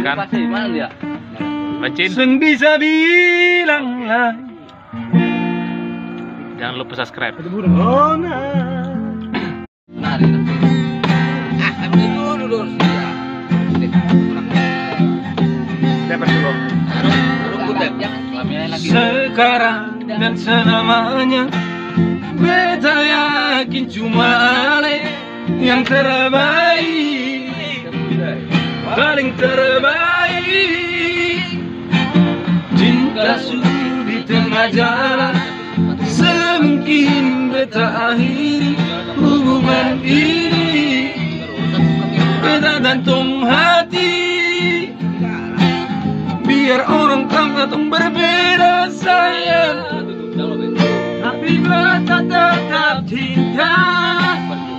kan? Bacin. Seng bisa bilang lah. Jangan lupa subscribe. Oh nah. Sekarang dan selamanya beta yakin cuma Ale yang terbaik, paling terbaik. Cinta sudah di tengah jalan, semungkin beta akhiri hubungan ini. Beta gantung hati, biar orang tangga tong berbeda sayang, tapi beta tetap cinta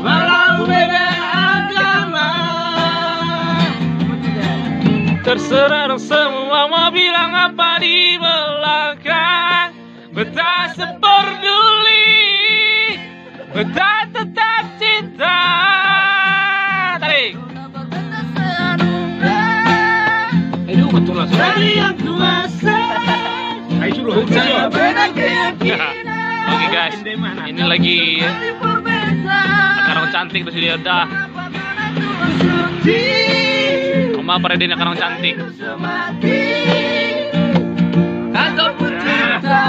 walau beda agama. Terserah dong semua mau bilang apa di belakang, beta seperduli, beta tetap cinta. Tarik. Ayo betul lah. Dari yang kuasa. Ayo suruh. Oke guys, ini lagi Karang Cantik terus dia udah. Oma Paredin Karang Cantik. Ataupun cinta.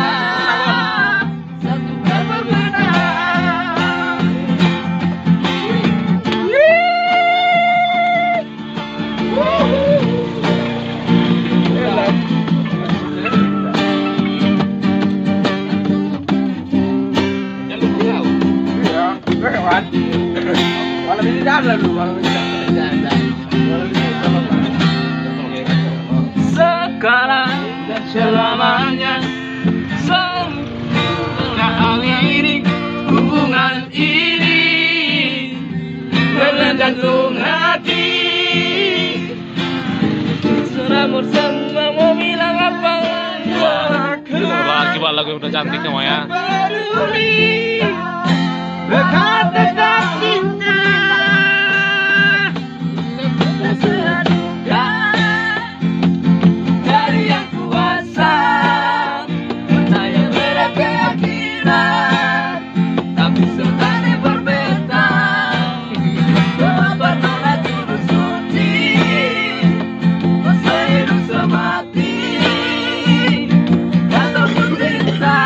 Malam ini jalan dulu, malam ini jalan. Sekarang dan selamanya setelah ini hubungan ini bergantung hati. Seramur semua mau bilang apa? Lagi buat lagu yang udah cantik semuanya. Bekat tetap cinta. Dari yang kuasa, percaya beda keyakinan, tapi sertanya berbeda. Tak pernah tulus suci, sehidup semati, ataupun cinta.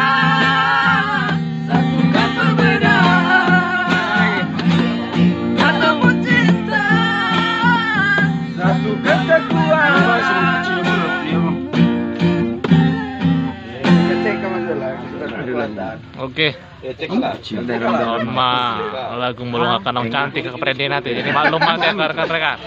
Oke. Ma lagu Mulunga Karang Cantik ke Paredin hati. Jadi maklum aja rekan-rekan.